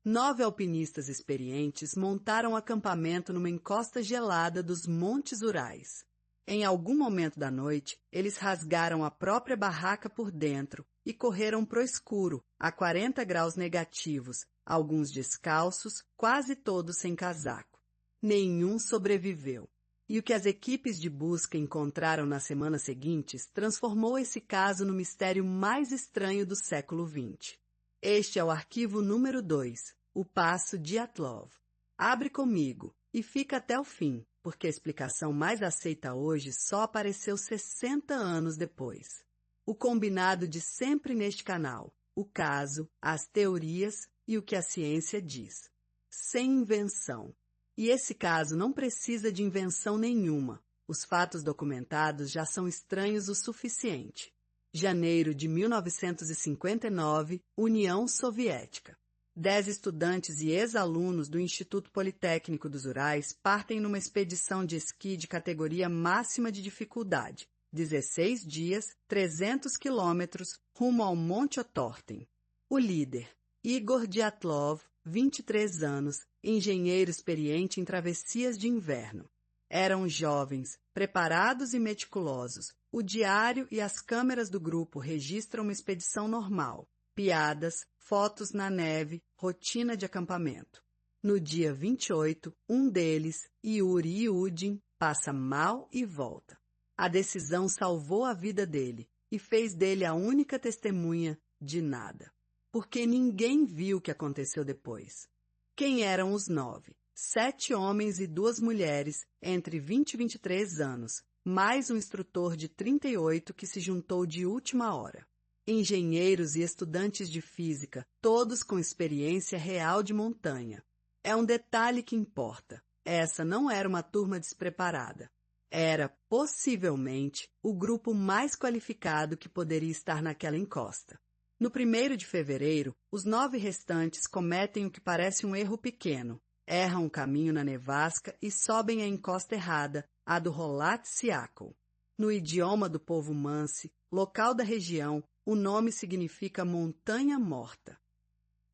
9 alpinistas experientes montaram acampamento numa encosta gelada dos Montes Urais. Em algum momento da noite, eles rasgaram a própria barraca por dentro e correram pro escuro, a 40 graus negativos, alguns descalços, quase todos sem casaco. Nenhum sobreviveu. E o que as equipes de busca encontraram nas semanas seguintes transformou esse caso no mistério mais estranho do século XX. Este é o arquivo número 2, o Passo Dyatlov. Abre comigo e fica até o fim, porque a explicação mais aceita hoje só apareceu 60 anos depois. O combinado de sempre neste canal, o caso, as teorias e o que a ciência diz. Sem invenção. E esse caso não precisa de invenção nenhuma. Os fatos documentados já são estranhos o suficiente. Janeiro de 1959, União Soviética. 10 estudantes e ex-alunos do Instituto Politécnico dos Urais partem numa expedição de esqui de categoria máxima de dificuldade, 16 dias, 300 quilômetros, rumo ao Monte Otorten. O líder, Igor Dyatlov, 23 anos, engenheiro experiente em travessias de inverno. Eram jovens, preparados e meticulosos. O diário e as câmeras do grupo registram uma expedição normal. Piadas, fotos na neve, rotina de acampamento. No dia 28, um deles, Yuri Yudin, passa mal e volta. A decisão salvou a vida dele e fez dele a única testemunha de nada. Porque ninguém viu o que aconteceu depois. Quem eram os 9? 7 homens e 2 mulheres, entre 20 e 23 anos, mais um instrutor de 38 que se juntou de última hora. Engenheiros e estudantes de física, todos com experiência real de montanha. É um detalhe que importa. Essa não era uma turma despreparada. Era, possivelmente, o grupo mais qualificado que poderia estar naquela encosta. No 1º de fevereiro, os 9 restantes cometem o que parece um erro pequeno. Erram o caminho na nevasca e sobem a encosta errada, a do Rolat Siakol. No idioma do povo Mansi, local da região, o nome significa montanha morta.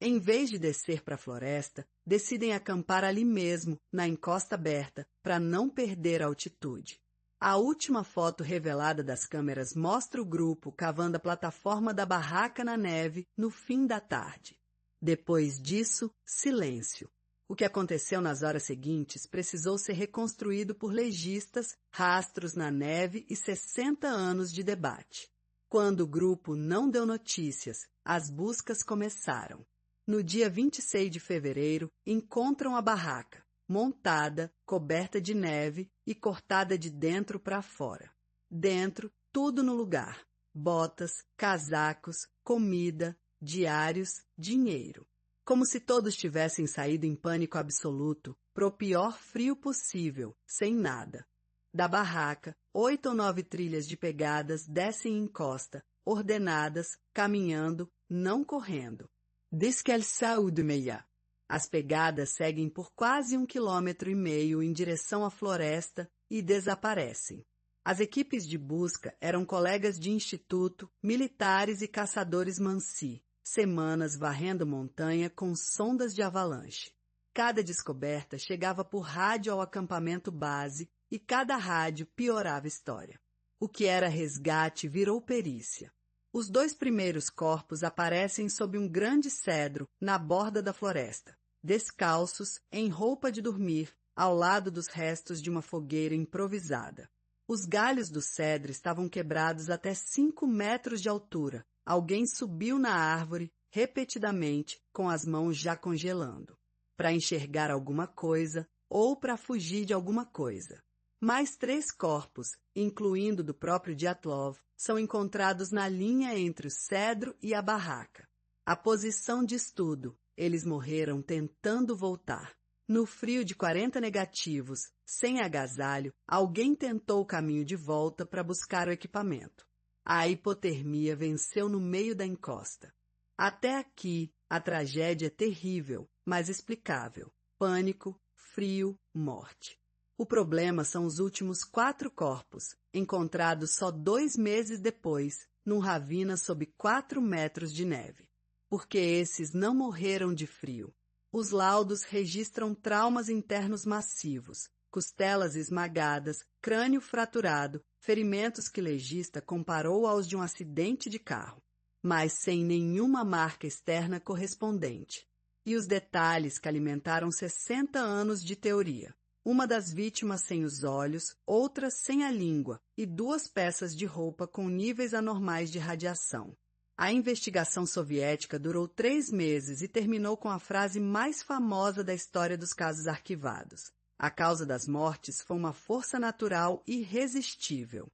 Em vez de descer para a floresta, decidem acampar ali mesmo, na encosta aberta, para não perder a altitude. A última foto revelada das câmeras mostra o grupo cavando a plataforma da barraca na neve no fim da tarde. Depois disso, silêncio. O que aconteceu nas horas seguintes precisou ser reconstruído por legistas, rastros na neve e 60 anos de debate. Quando o grupo não deu notícias, as buscas começaram. No dia 26 de fevereiro, encontram a barraca, montada, coberta de neve e cortada de dentro para fora. Dentro, tudo no lugar. Botas, casacos, comida, diários, dinheiro. Como se todos tivessem saído em pânico absoluto, pro pior frio possível, sem nada. Da barraca, 8 ou 9 trilhas de pegadas descem em encosta, ordenadas, caminhando, não correndo. Descalçao de meia. As pegadas seguem por quase 1,5 quilômetro em direção à floresta e desaparecem. As equipes de busca eram colegas de instituto, militares e caçadores Mansi, semanas varrendo montanha com sondas de avalanche. Cada descoberta chegava por rádio ao acampamento base e cada rádio piorava a história. O que era resgate virou perícia. Os 2 primeiros corpos aparecem sob um grande cedro na borda da floresta, descalços, em roupa de dormir, ao lado dos restos de uma fogueira improvisada. Os galhos do cedro estavam quebrados até 5 metros de altura. Alguém subiu na árvore, repetidamente, com as mãos já congelando, para enxergar alguma coisa ou para fugir de alguma coisa. Mais 3 corpos, incluindo do próprio Dyatlov, são encontrados na linha entre o cedro e a barraca. A posição diz tudo. Eles morreram tentando voltar. No frio de 40 negativos, sem agasalho, alguém tentou o caminho de volta para buscar o equipamento. A hipotermia venceu no meio da encosta. Até aqui, a tragédia é terrível, mas explicável. Pânico, frio, morte. O problema são os últimos 4 corpos, encontrados só 2 meses depois, num ravina sob 4 metros de neve. Porque esses não morreram de frio. Os laudos registram traumas internos massivos, costelas esmagadas, crânio fraturado, ferimentos que legista comparou aos de um acidente de carro, mas sem nenhuma marca externa correspondente. E os detalhes que alimentaram 60 anos de teoria. Uma das vítimas sem os olhos, outra sem a língua e 2 peças de roupa com níveis anormais de radiação. A investigação soviética durou 3 meses e terminou com a frase mais famosa da história dos casos arquivados. A causa das mortes foi uma força natural irresistível.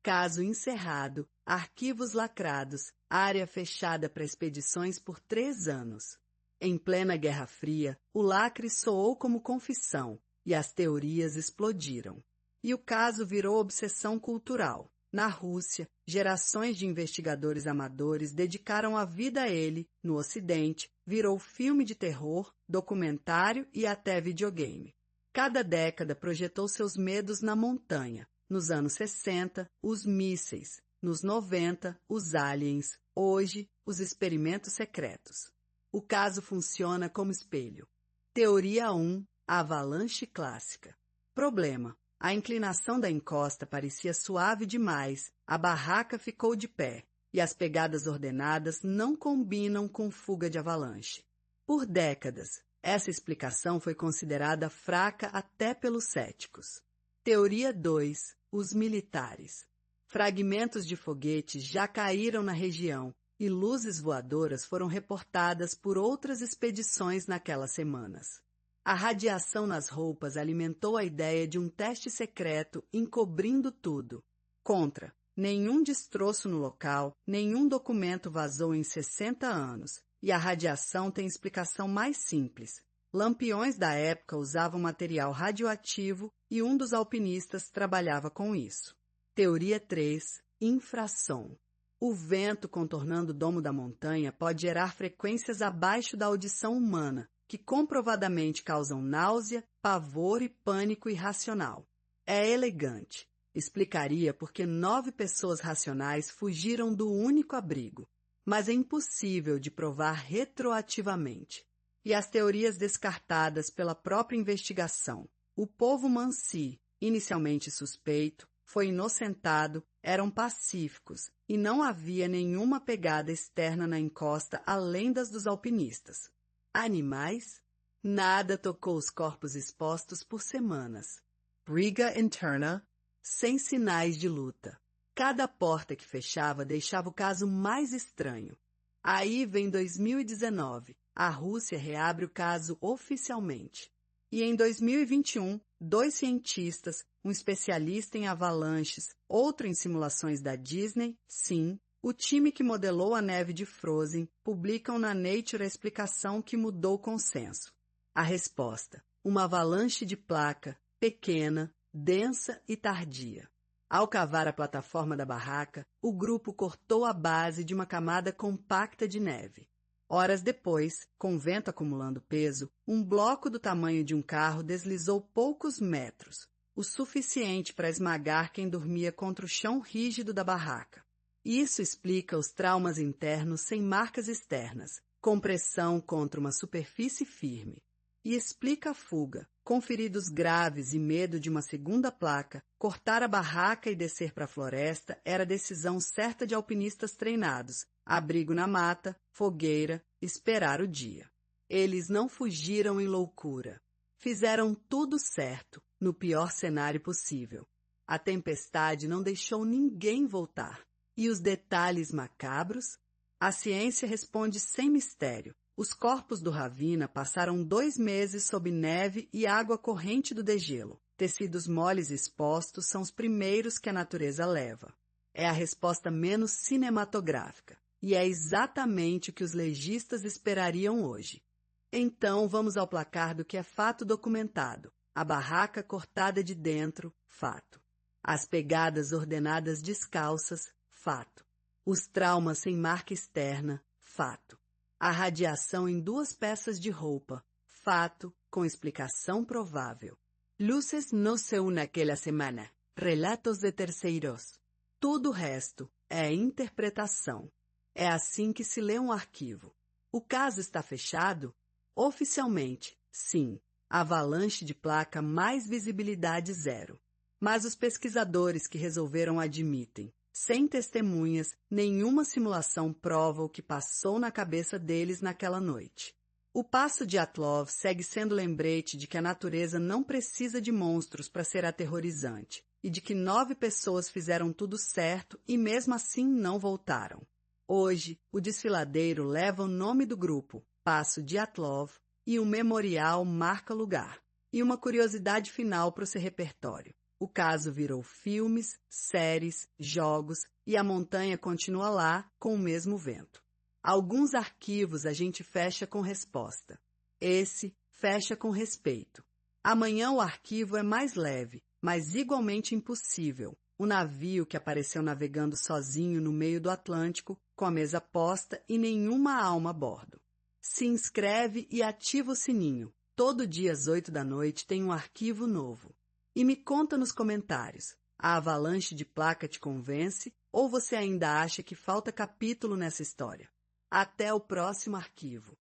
Caso encerrado, arquivos lacrados, área fechada para expedições por 3 anos. Em plena Guerra Fria, o lacre soou como confissão e as teorias explodiram. E o caso virou obsessão cultural. Na Rússia, gerações de investigadores amadores dedicaram a vida a ele. No Ocidente, virou filme de terror, documentário e até videogame. Cada década projetou seus medos na montanha. Nos anos 60, os mísseis. Nos 90, os aliens. Hoje, os experimentos secretos. O caso funciona como espelho. Teoria 1. Avalanche clássica. Problema. A inclinação da encosta parecia suave demais, a barraca ficou de pé, e as pegadas ordenadas não combinam com fuga de avalanche. Por décadas, essa explicação foi considerada fraca até pelos céticos. Teoria 2. Os militares. Fragmentos de foguetes já caíram na região e luzes voadoras foram reportadas por outras expedições naquelas semanas. A radiação nas roupas alimentou a ideia de um teste secreto encobrindo tudo. Contra. Nenhum destroço no local, nenhum documento vazou em 60 anos. E a radiação tem explicação mais simples. Lampiões da época usavam material radioativo e um dos alpinistas trabalhava com isso. Teoria 3. Infrasom. O vento contornando o domo da montanha pode gerar frequências abaixo da audição humana, que comprovadamente causam náusea, pavor e pânico irracional. É elegante. Explicaria por que 9 pessoas racionais fugiram do único abrigo. Mas é impossível de provar retroativamente. E as teorias descartadas pela própria investigação. O povo Mansi, inicialmente suspeito, foi inocentado, eram pacíficos e não havia nenhuma pegada externa na encosta além das dos alpinistas. Animais? Nada tocou os corpos expostos por semanas. Briga interna, sem sinais de luta. Cada porta que fechava deixava o caso mais estranho. Aí vem 2019. A Rússia reabre o caso oficialmente. E em 2021, 2 cientistas, um especialista em avalanches, outro em simulações da Disney, sim, o time que modelou a neve de Frozen, publicam na Nature a explicação que mudou o consenso. A resposta: uma avalanche de placa, pequena, densa e tardia. Ao cavar a plataforma da barraca, o grupo cortou a base de uma camada compacta de neve. Horas depois, com o vento acumulando peso, um bloco do tamanho de um carro deslizou poucos metros, o suficiente para esmagar quem dormia contra o chão rígido da barraca. Isso explica os traumas internos sem marcas externas, compressão contra uma superfície firme. E explica a fuga, com feridos graves e medo de uma segunda placa, cortar a barraca e descer para a floresta era a decisão certa de alpinistas treinados, abrigo na mata, fogueira, esperar o dia. Eles não fugiram em loucura. Fizeram tudo certo, no pior cenário possível. A tempestade não deixou ninguém voltar. E os detalhes macabros? A ciência responde sem mistério. Os corpos do Ravina passaram 2 meses sob neve e água corrente do degelo. Tecidos moles expostos são os primeiros que a natureza leva. É a resposta menos cinematográfica. E é exatamente o que os legistas esperariam hoje. Então, vamos ao placar do que é fato documentado. A barraca cortada de dentro, fato. As pegadas ordenadas descalças, fato. Os traumas sem marca externa, fato. A radiação em 2 peças de roupa, fato, com explicação provável. Luces no se une aquela semana. Relatos de terceiros. Tudo o resto é interpretação. É assim que se lê um arquivo. O caso está fechado? Oficialmente, sim, avalanche de placa mais visibilidade zero. Mas os pesquisadores que resolveram admitem, sem testemunhas, nenhuma simulação prova o que passou na cabeça deles naquela noite. O Passo Dyatlov segue sendo lembrete de que a natureza não precisa de monstros para ser aterrorizante e de que 9 pessoas fizeram tudo certo e mesmo assim não voltaram. Hoje, o desfiladeiro leva o nome do grupo, Passo Dyatlov, e o memorial marca lugar. E uma curiosidade final para o seu repertório. O caso virou filmes, séries, jogos e a montanha continua lá com o mesmo vento. Alguns arquivos a gente fecha com resposta. Esse fecha com respeito. Amanhã o arquivo é mais leve, mas igualmente impossível. O navio que apareceu navegando sozinho no meio do Atlântico, com a mesa posta e nenhuma alma a bordo. Se inscreve e ativa o sininho. Todo dia às 8 da noite tem um arquivo novo. E me conta nos comentários, a avalanche de placa te convence ou você ainda acha que falta capítulo nessa história? Até o próximo arquivo.